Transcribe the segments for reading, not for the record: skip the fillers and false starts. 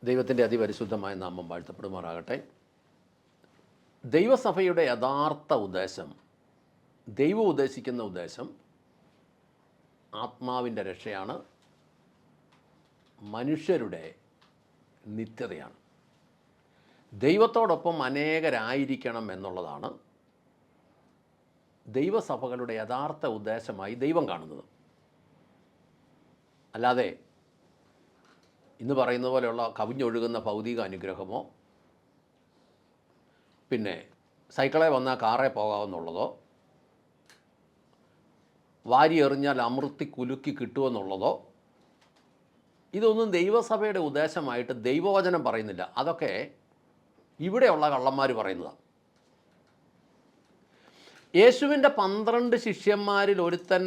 ദൈവത്തിൻ്റെ അതിപരിശുദ്ധമായ നാമം വാഴ്ത്തപ്പെടുമാറാകട്ടെ. ദൈവസഭയുടെ യഥാർത്ഥ ഉദ്ദേശം, ദൈവം ഉദ്ദേശിക്കുന്ന ഉദ്ദേശം ആത്മാവിൻ്റെ രക്ഷയാണ്, മനുഷ്യരുടെ നിത്യതയാണ്. ദൈവത്തോടൊപ്പം അനേകരായിരിക്കണം എന്നുള്ളതാണ് ദൈവസഭകളുടെ യഥാർത്ഥ ഉദ്ദേശമായി ദൈവം കാണുന്നത്. അല്ലാതെ ഇന്ന് പറയുന്ന പോലെയുള്ള കവിഞ്ഞൊഴുകുന്ന ഭൗതിക അനുഗ്രഹമോ, പിന്നെ സൈക്കിളെ വന്നാൽ കാറേ പോകാമെന്നുള്ളതോ, വാരി എറിഞ്ഞാൽ അമൃത്തി കുലുക്കി കിട്ടുമെന്നുള്ളതോ, ഇതൊന്നും ദൈവസഭയുടെ ഉദ്ദേശമായിട്ട് ദൈവവചനം പറയുന്നില്ല. അതൊക്കെ ഇവിടെയുള്ള കള്ളന്മാർ പറയുന്നതാണ്. യേശുവിൻ്റെ 12 ശിഷ്യന്മാരിൽ ഒരുത്തൻ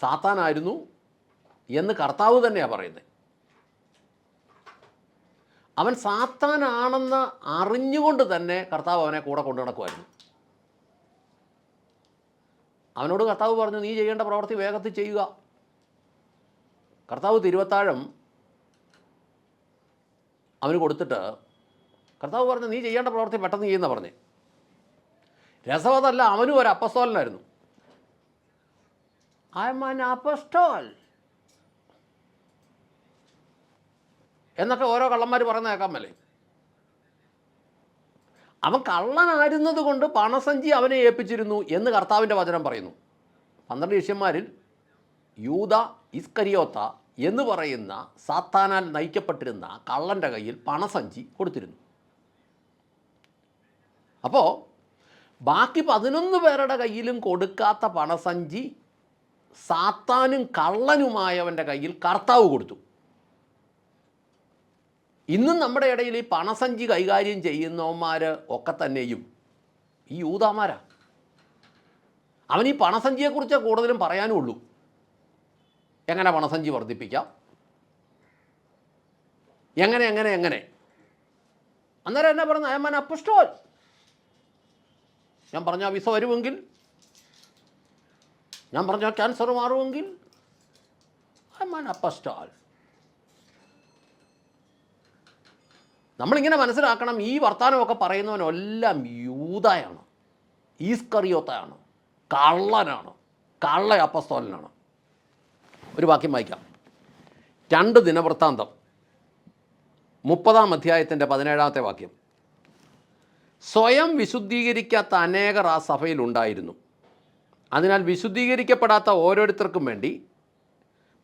സാത്താനായിരുന്നു എന്ന് കർത്താവ് തന്നെയാണ് പറയുന്നത്. അവൻ സാത്താനാണെന്ന് അറിഞ്ഞുകൊണ്ട് തന്നെ കർത്താവ് അവനെ കൂടെ കൊണ്ടു നടക്കുമായിരുന്നു. അവനോട് കർത്താവ് പറഞ്ഞു, നീ ചെയ്യേണ്ട പ്രവൃത്തി വേഗത്തിൽ ചെയ്യുക. കർത്താവ് തിരുവത്താഴം അവന് കൊടുത്തിട്ട് കർത്താവ് പറഞ്ഞു, നീ ചെയ്യേണ്ട പ്രവൃത്തി പെട്ടെന്ന് ചെയ്യുന്ന പറഞ്ഞേ. രസവതല്ല, അവനും ഒരു അപ്പസ്തോലനായിരുന്നു. ഐ ആം ആൻ അപ്പസ്റ്റോൽ എന്നൊക്കെ ഓരോ കള്ളന്മാർ പറയുന്ന കേൾക്കാൻ മേലേ. അവൻ കള്ളനായിരുന്നത് കൊണ്ട് പണസഞ്ചി അവനെ ഏൽപ്പിച്ചിരുന്നു എന്ന് കർത്താവിൻ്റെ വചനം പറയുന്നു. 12 ശിഷ്യന്മാരിൽ യൂദ ഇസ്കരിയോത്ത എന്ന് പറയുന്ന സാത്താനാൽ നയിക്കപ്പെട്ടിരുന്ന കള്ളൻ്റെ കയ്യിൽ പണസഞ്ചി കൊടുത്തിരുന്നു. അപ്പോൾ ബാക്കി 11 പേരുടെ കയ്യിലും കൊടുക്കാത്ത പണസഞ്ചി സാത്താനും കള്ളനുമായവൻ്റെ കയ്യിൽ കർത്താവ് കൊടുത്തു. ഇന്നും നമ്മുടെ ഇടയിൽ ഈ പണസഞ്ചി കൈകാര്യം ചെയ്യുന്നവന്മാർ ഒക്കെ തന്നെയും ഈ യൂദാമാരാ. അവൻ ഈ പണസഞ്ചിയെക്കുറിച്ച് കൂടുതലും പറയാനുള്ളൂ. എങ്ങനെ പണസഞ്ചി വർദ്ധിപ്പിക്കാം, എങ്ങനെ എങ്ങനെ എങ്ങനെ അന്നേരം എന്നെ പറഞ്ഞ അയമാൻ അപ്പസ്റ്റോൽ. ഞാൻ പറഞ്ഞ വിസ വരുമെങ്കിൽ, ഞാൻ പറഞ്ഞ ക്യാൻസർ മാറുമെങ്കിൽ അയമാൻ അപ്പസ്റ്റോൽ. നമ്മളിങ്ങനെ മനസ്സിലാക്കണം, ഈ വർത്തമാനമൊക്കെ പറയുന്നവനെല്ലാം യൂദായാണ്, ഈസ്കറിയോത്തയാണ്, കള്ളനാണ്, കള്ള അപ്പസ്തോലനാണ്. ഒരു വാക്യം വായിക്കാം. 2 ദിനവൃത്താന്തം 30-ാം അധ്യായത്തിൻ്റെ 17-ാമത്തെ വാക്യം. സ്വയം വിശുദ്ധീകരിക്കാത്ത അനേകർ ആ സഭയിലുണ്ടായിരുന്നു. അതിനാൽ വിശുദ്ധീകരിക്കപ്പെടാത്ത ഓരോരുത്തർക്കും വേണ്ടി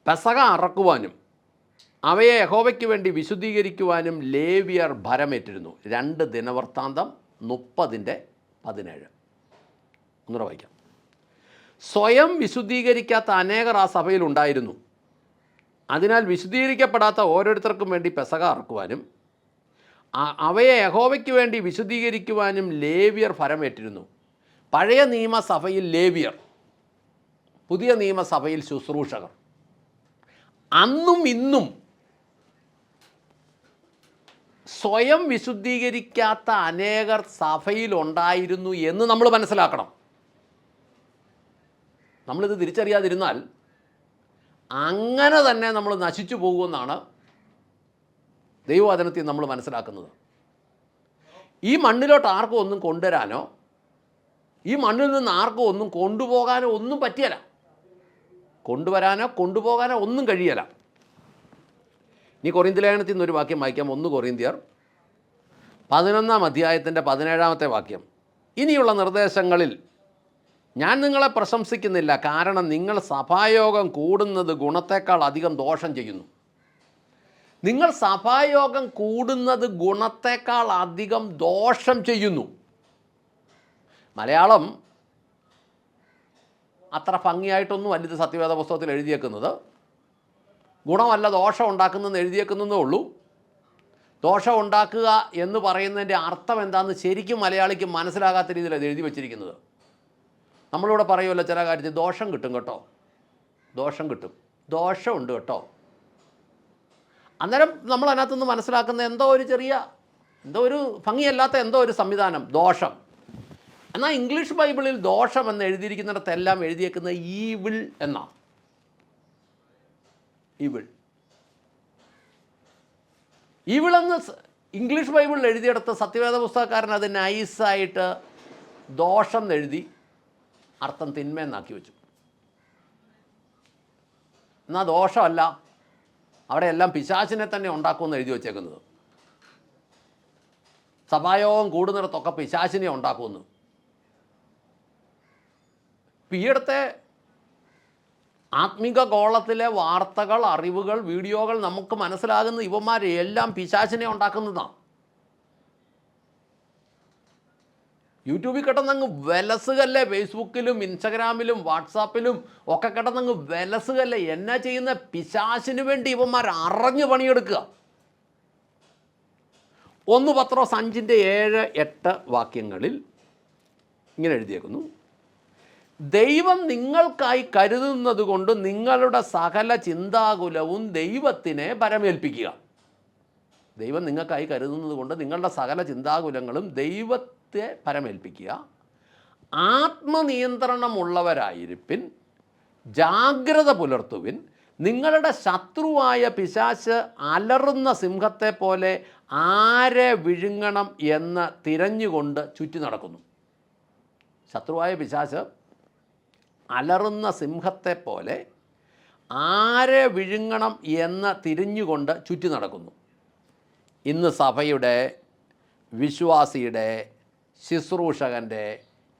പെസഹ അറക്കുവാനും അവയെ യഹോവയ്ക്ക് വേണ്ടി വിശുദ്ധീകരിക്കുവാനും ലേവ്യർ ഭരമേറ്റിരുന്നു. 2 ദിനവൃത്താന്തം 30-17. ഒന്നുകൂടെ വായിക്കാം. സ്വയം വിശുദ്ധീകരിക്കാത്ത അനേകർ ആ സഭയിലുണ്ടായിരുന്നു. അതിനാൽ വിശുദ്ധീകരിക്കപ്പെടാത്ത ഓരോരുത്തർക്കും വേണ്ടി പെസഹ അറക്കുവാനും അവയെ യഹോവയ്ക്ക് വേണ്ടി വിശുദ്ധീകരിക്കുവാനും ലേവ്യർ ഭരമേറ്റിരുന്നു. പഴയ നിയമസഭയിൽ ലേവ്യർ, പുതിയ നിയമസഭയിൽ ശുശ്രൂഷകർ. അന്നും ഇന്നും സ്വയം വിശുദ്ധീകരിക്കാത്ത അനേകർ സഭയിലുണ്ടായിരുന്നു എന്ന് നമ്മൾ മനസ്സിലാക്കണം. നമ്മളിത് തിരിച്ചറിയാതിരുന്നാൽ അങ്ങനെ തന്നെ നമ്മൾ നശിച്ചു പോകുമെന്നാണ് ദൈവവചനത്തിൽ നമ്മൾ മനസ്സിലാക്കുന്നത്. ഈ മണ്ണിലോട്ട് ആർക്കും ഒന്നും കൊണ്ടുവരാനോ ഈ മണ്ണിൽ നിന്ന് ആർക്കും ഒന്നും കൊണ്ടുപോകാനോ ഒന്നും പറ്റിയല്ല. കൊണ്ടുവരാനോ കൊണ്ടുപോകാനോ ഒന്നും കഴിയല. ഇനി കൊറിന്ത്യർ ലേഖനത്തിൽ നിന്നൊരു വാക്യം വായിക്കാം. 1 കൊറിന്ത്യർ 11-ാം അധ്യായത്തിൻ്റെ 17-ാമത്തെ വാക്യം. ഇനിയുള്ള നിർദ്ദേശങ്ങളിൽ ഞാൻ നിങ്ങളെ പ്രശംസിക്കുന്നില്ല, കാരണം നിങ്ങൾ സഭായോഗം കൂടുന്നത് ഗുണത്തേക്കാൾ അധികം ദോഷം ചെയ്യുന്നു. നിങ്ങൾ സഭായോഗം കൂടുന്നത് ഗുണത്തേക്കാൾ അധികം ദോഷം ചെയ്യുന്നു. മലയാളം അത്ര ഭംഗിയായിട്ടൊന്നും അല്ല ഇത് സത്യവേദ പുസ്തകത്തിൽ എഴുതിയേക്കുന്നത്. ഗുണമല്ല ദോഷം ഉണ്ടാക്കുന്നതെന്ന് എഴുതിയേക്കുന്നതേ ഉള്ളൂ. ദോഷം ഉണ്ടാക്കുക എന്ന് പറയുന്നതിൻ്റെ അർത്ഥം എന്താണെന്ന് ശരിക്കും മലയാളിക്ക് മനസ്സിലാകാത്ത രീതിയിലാണ് ഇത് എഴുതി വച്ചിരിക്കുന്നത്. നമ്മളിവിടെ പറയുമല്ലോ ചില കാര്യത്തിൽ ദോഷം കിട്ടും കേട്ടോ, ദോഷം കിട്ടും, ദോഷമുണ്ട് കേട്ടോ. അന്നേരം നമ്മൾ അതിനകത്തുനിന്ന് മനസ്സിലാക്കുന്ന എന്തോ ഒരു ഭംഗിയല്ലാത്ത എന്തോ ഒരു സംവിധാനം, ദോഷം. എന്നാൽ ഇംഗ്ലീഷ് ബൈബിളിൽ ദോഷം എന്ന് എഴുതിയിരിക്കുന്നിടത്തെല്ലാം എഴുതിയേക്കുന്നത് ഈവിൾ എന്നാണ്. ഈവിൾ. ഇവിടെന്ന് ഇംഗ്ലീഷ് ബൈബിളിൽ എഴുതിയെടുത്ത സത്യവേദ പുസ്തകക്കാരൻ അത് നൈസായിട്ട് ദോഷം എഴുതി അർത്ഥം തിന്മയെന്നാക്കി വെച്ചു. എന്നാൽ ദോഷമല്ല, അവിടെ എല്ലാം പിശാചിനെ തന്നെ ഉണ്ടാക്കുമെന്ന് എഴുതി വച്ചേക്കുന്നത്. സഭായോഗം കൂടുന്നിടത്തൊക്കെ പിശാചിനെ ഉണ്ടാക്കുമെന്ന്. ഈയിടത്തെ ആത്മിക ഗോളത്തിലെ വാർത്തകൾ, അറിവുകൾ, വീഡിയോകൾ നമുക്ക് മനസ്സിലാകുന്ന ഇവന്മാരെ എല്ലാം പിശാചിനെ ഉണ്ടാക്കുന്നതാണ്. യൂട്യൂബിൽ കിടന്നങ്ങ് വിലസുകല്ലേ, ഫേസ്ബുക്കിലും ഇൻസ്റ്റഗ്രാമിലും വാട്സാപ്പിലും ഒക്കെ കിടന്നങ്ങ് വിലസുകല്ലേ. എന്നാ ചെയ്യുന്ന? പിശാചിന് വേണ്ടി ഇവന്മാർ അറിഞ്ഞ് പണിയെടുക്കുക. 1 പത്രോസ് 5:7-8 വാക്യങ്ങളിൽ ഇങ്ങനെ എഴുതിയേക്കുന്നു: ദൈവം നിങ്ങൾക്കായി കരുതുന്നത് കൊണ്ട് നിങ്ങളുടെ സകല ചിന്താകുലവും ദൈവത്തിനെ പരമേൽപ്പിക്കുക. ദൈവം നിങ്ങൾക്കായി കരുതുന്നത് കൊണ്ട് നിങ്ങളുടെ സകല ചിന്താകുലങ്ങളും ദൈവത്തെ പരമേൽപ്പിക്കുക. ആത്മനിയന്ത്രണമുള്ളവരായിരിപ്പിൻ, ജാഗ്രത പുലർത്തുവിൻ. നിങ്ങളുടെ ശത്രുവായ പിശാച് അലറുന്ന സിംഹത്തെ പോലെ ആരെ വിഴുങ്ങണം എന്ന് തിരഞ്ഞുകൊണ്ട് ചുറ്റി നടക്കുന്നു. ശത്രുവായ പിശാച് അലറുന്ന സിംഹത്തെ പോലെ ആരെ വിഴുങ്ങണം എന്ന് തിരിഞ്ഞുകൊണ്ട് ചുറ്റി നടക്കുന്നു. ഇന്ന് സഭയുടെ, വിശ്വാസിയുടെ, ശുശ്രൂഷകൻ്റെ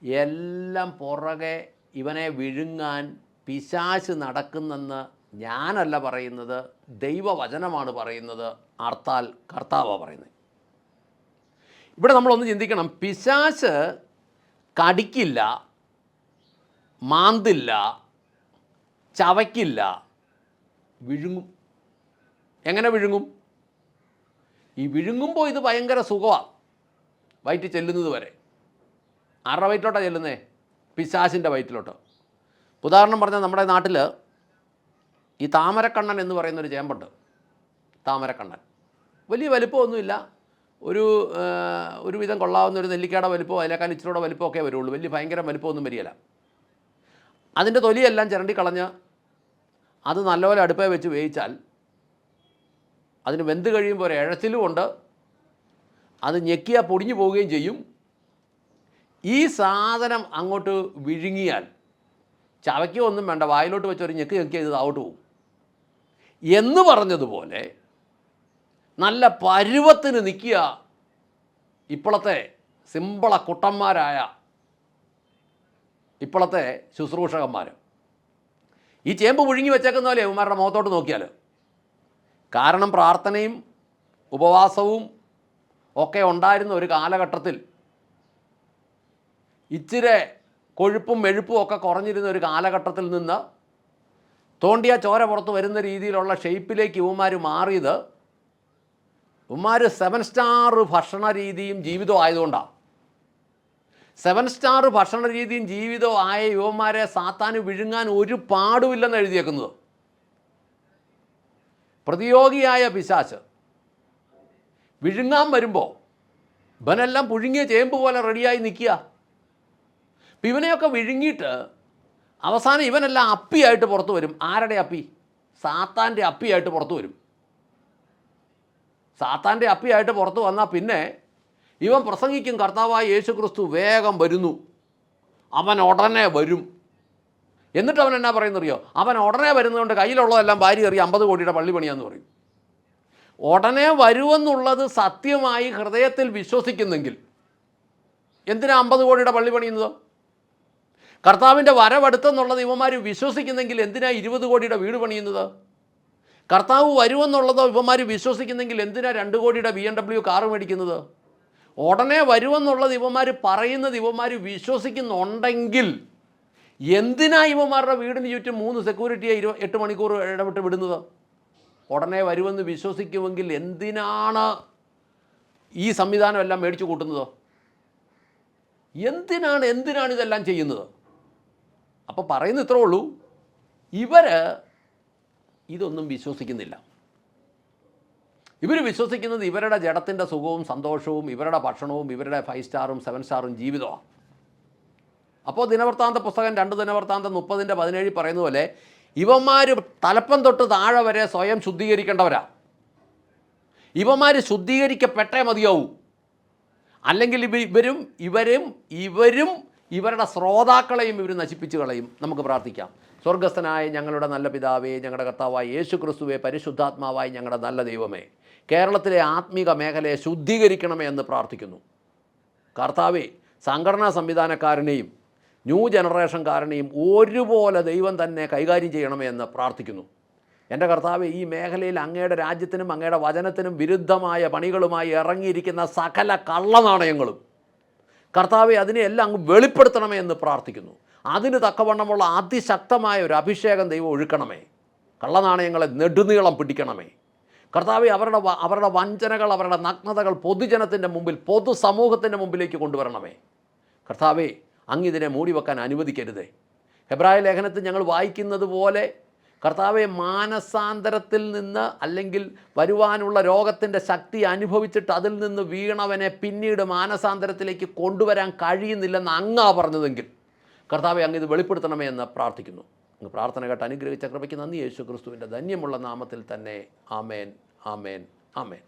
എല്ലാം പുറകെ ഇവനെ വിഴുങ്ങാൻ പിശാച് നടക്കുന്നെന്ന് ഞാനല്ല പറയുന്നത്, ദൈവവചനമാണ് പറയുന്നത്. അർത്ഥാൽ കർത്താവാണ് പറയുന്നത്. ഇവിടെ നമ്മളൊന്ന് ചിന്തിക്കണം. പിശാച് കടിക്കില്ല, മാന്തില്ല, ചവയ്ക്കില്ല, വിഴുങ്ങും. എങ്ങനെ വിഴുങ്ങും? ഈ വിഴുങ്ങുമ്പോൾ ഇത് ഭയങ്കര സുഖമാണ്, വയറ്റിൽ ചെല്ലുന്നത് വരെ. ആരുടെ വയറ്റിലോട്ടാണ് ചെല്ലുന്നേ? പിശാചിൻ്റെ വയറ്റിലോട്ട്. ഉദാഹരണം പറഞ്ഞാൽ നമ്മുടെ നാട്ടിൽ ഈ താമരക്കണ്ണൻ എന്ന് പറയുന്നൊരു ചേമ്പുണ്ട്. താമരക്കണ്ണൻ വലിയ വലിപ്പമൊന്നുമില്ല, ഒരുവിധം കൊള്ളാവുന്ന ഒരു നെല്ലിക്കയുടെ വലിപ്പമോ അതിനേക്കാൾ ഇച്ചിരിയുടെ വലിപ്പമൊക്കെ വരുള്ളൂ. വലിയ ഭയങ്കര വലിപ്പമൊന്നും വരികയില്ല. അതിൻ്റെ തൊലിയെല്ലാം ചിരണ്ടി കളഞ്ഞ് അത് നല്ലപോലെ അടുപ്പേ വെച്ച് വേവിച്ചാൽ അതിന് വെന്ത് കഴിയുമ്പോൾ ഒരു ഇഴച്ചിലുമുണ്ട്. അത് ഞെക്കിയാൽ പൊടിഞ്ഞു പോവുകയും ചെയ്യും. ഈ സാധനം അങ്ങോട്ട് വിഴുങ്ങിയാൽ ചവയ്ക്കൊന്നും വേണ്ട, വായിലോട്ട് വെച്ചൊരു ഞെക്കിയാൽ ഇത് താവോട്ട് പോകും. എന്ന് പറഞ്ഞതുപോലെ നല്ല പരുവത്തിന് നിൽക്കുക ഇപ്പോഴത്തെ സിമ്പിള കുട്ടന്മാരായ ഇപ്പോഴത്തെ ശുശ്രൂഷകന്മാർ. ഈ ചേമ്പ് വിഴുങ്ങി വെച്ചേക്കുന്ന പോലെ ഇവന്മാരുടെ മുഖത്തോട്ട് നോക്കിയാൽ. കാരണം പ്രാർത്ഥനയും ഉപവാസവും ഒക്കെ ഉണ്ടായിരുന്ന ഒരു കാലഘട്ടത്തിൽ, ഇച്ചിരി കൊഴുപ്പും മെഴുപ്പും ഒക്കെ കുറഞ്ഞിരുന്ന ഒരു കാലഘട്ടത്തിൽ നിന്ന് തോണ്ടിയ ചോര പുറത്ത് വരുന്ന രീതിയിലുള്ള ഷേപ്പിലേക്ക് ഇവന്മാർ മാറിയത് ഇവന്മാർ 7 സ്റ്റാർ ഭക്ഷണ രീതിയും ജീവിതവും ആയതുകൊണ്ടാണ്. 7 സ്റ്റാർ ഭക്ഷണ രീതിയും ജീവിതവും ആയ യുവന്മാരെ സാത്താന് വിഴുങ്ങാൻ ഒരു പാടുമില്ലെന്ന് എഴുതിയേക്കുന്നത്. പ്രതിയോഗിയായ പിശാച് വിഴുങ്ങാൻ വരുമ്പോൾ ഇവനെല്ലാം പുഴുങ്ങിയ ചേമ്പ് പോലെ റെഡിയായി നിൽക്കുക. അപ്പം ഇവനെയൊക്കെ വിഴുങ്ങിയിട്ട് അവസാനം ഇവനെല്ലാം അപ്പിയായിട്ട് പുറത്തു വരും. ആരുടെ അപ്പി? സാത്താൻ്റെ അപ്പിയായിട്ട് പുറത്തു വരും. സാത്താൻ്റെ അപ്പിയായിട്ട് പുറത്തു വന്നാൽ പിന്നെ ഇവൻ പ്രസംഗിക്കും, കർത്താവായ യേശു ക്രിസ്തു വേഗം വരുന്നു, അവൻ ഉടനെ വരും. എന്നിട്ട് അവൻ എന്നാ പറയുന്നറിയോ? അവൻ ഉടനെ വരുന്നതുകൊണ്ട് കയ്യിലുള്ളതെല്ലാം വാരി എറിയ 50 കോടിയുടെ പള്ളി പണിയാന്ന് പറയും. ഉടനെ വരുമെന്നുള്ളത് സത്യമായി ഹൃദയത്തിൽ വിശ്വസിക്കുന്നെങ്കിൽ എന്തിനാ 50 കോടിയുടെ പള്ളി പണിയുന്നത്? കർത്താവിൻ്റെ വരവടുത്തെന്നുള്ളത് ഇവന്മാർ വിശ്വസിക്കുന്നെങ്കിൽ എന്തിനാ 20 കോടിയുടെ വീട് പണിയുന്നത്? കർത്താവ് വരുമെന്നുള്ളതോ ഇവന്മാർ വിശ്വസിക്കുന്നെങ്കിൽ എന്തിനാ 2 കോടിയുടെ BMW കാറ് മേടിക്കുന്നത്? ഉടനെ വരുമെന്നുള്ളത് ഇവന്മാർ പറയുന്നത് ഇവന്മാർ വിശ്വസിക്കുന്നുണ്ടെങ്കിൽ എന്തിനാ ഇവന്മാരുടെ വീടിന് ചുറ്റും 3 സെക്യൂരിറ്റിയെ 8 മണിക്കൂർ ഇടവിട്ട് വിടുന്നത്? ഉടനെ വരുമെന്ന് വിശ്വസിക്കുമെങ്കിൽ എന്തിനാണ് ഈ സംവിധാനം എല്ലാം മേടിച്ചു കൂട്ടുന്നത്? എന്തിനാണ് ഇതെല്ലാം ചെയ്യുന്നത്? അപ്പോൾ പറയുന്നത് ഇത്രേ ഉള്ളൂ, ഇവർ ഇതൊന്നും വിശ്വസിക്കുന്നില്ല. ഇവർ വിശ്വസിക്കുന്നത് ഇവരുടെ ജഡത്തിൻ്റെ സുഖവും സന്തോഷവും, ഇവരുടെ ഭക്ഷണവും, ഇവരുടെ 5 സ്റ്റാറും 7 സ്റ്റാറും ജീവിതമാണ്. അപ്പോൾ ദിനവൃത്താന്ത പുസ്തകം 2 ദിനവൃത്താന്തം 30:17 പറയുന്ന പോലെ ഇവന്മാർ തലപ്പം തൊട്ട് താഴെ വരെ സ്വയം ശുദ്ധീകരിക്കേണ്ടവരാ. ഇവന്മാർ ശുദ്ധീകരിക്കപ്പെട്ടേ മതിയാവൂ. അല്ലെങ്കിൽ ഇവരും ഇവരുടെ ശ്രോതാക്കളെയും ഇവർ നശിപ്പിച്ച് കളയും. നമുക്ക് പ്രാർത്ഥിക്കാം. സ്വർഗസ്ഥനായ ഞങ്ങളുടെ നല്ല പിതാവേ, ഞങ്ങളുടെ കർത്താവായ യേശു ക്രിസ്തുവേ, പരിശുദ്ധാത്മാവായി ഞങ്ങളുടെ നല്ല ദൈവമേ, കേരളത്തിലെ ആത്മീക മേഖലയെ ശുദ്ധീകരിക്കണമേ എന്ന് പ്രാർത്ഥിക്കുന്നു. കർത്താവേ, സംഘടനാ സംവിധാനക്കാരനെയും ന്യൂ ജനറേഷൻകാരനെയും ഒരുപോലെ ദൈവം തന്നെ കൈകാര്യം ചെയ്യണമേ എന്ന് പ്രാർത്ഥിക്കുന്നു. എൻ്റെ കർത്താവേ, ഈ മേഖലയിൽ അങ്ങയുടെ രാജ്യത്തിനും അങ്ങയുടെ വചനത്തിനും വിരുദ്ധമായ പണികളുമായി ഇറങ്ങിയിരിക്കുന്ന സകല കള്ളനാണയങ്ങളും കർത്താവെ അതിനെയെല്ലാം അങ്ങ് വെളിപ്പെടുത്തണമേ എന്ന് പ്രാർത്ഥിക്കുന്നു. അതിന് തക്കവണ്ണമുള്ള അതിശക്തമായ ഒരു അഭിഷേകം ദൈവം ഒഴുക്കണമേ. കള്ളനാണയങ്ങളെ നെടുനീളം പിടിക്കണമേ. കർത്താവെ, അവരുടെ വഞ്ചനകൾ, അവരുടെ നഗ്നതകൾ പൊതുജനത്തിൻ്റെ മുമ്പിൽ, പൊതുസമൂഹത്തിൻ്റെ മുമ്പിലേക്ക് കൊണ്ടുവരണമേ. കർത്താവെ, അങ്ങിതിനെ മൂടിവെക്കാൻ അനുവദിക്കരുതേ. ഹെബ്രായ ലേഖനത്തിൽ ഞങ്ങൾ വായിക്കുന്നത് പോലെ കർത്താവെ, മാനസാന്തരത്തിൽ നിന്ന് അല്ലെങ്കിൽ വരുവാനുള്ള രോഗത്തിൻ്റെ ശക്തി അനുഭവിച്ചിട്ട് അതിൽ നിന്ന് വീണവനെ പിന്നീട് മാനസാന്തരത്തിലേക്ക് കൊണ്ടുവരാൻ കഴിയുന്നില്ലെന്ന് അങ്ങാ പറഞ്ഞതെങ്കിൽ കർത്താവെ, അങ്ങ് ഇത് വെളിപ്പെടുത്തണമേ എന്ന് പ്രാർത്ഥിക്കുന്നു. അങ്ങ് പ്രാർത്ഥന കേട്ട് അനുഗ്രഹിച്ച കൃപയ്ക്ക് നന്ദി. യേശു ക്രിസ്തുവിൻ്റെ ധന്യമുള്ള നാമത്തിൽ തന്നെ. ആമേൻ, ആമേൻ, ആമേൻ.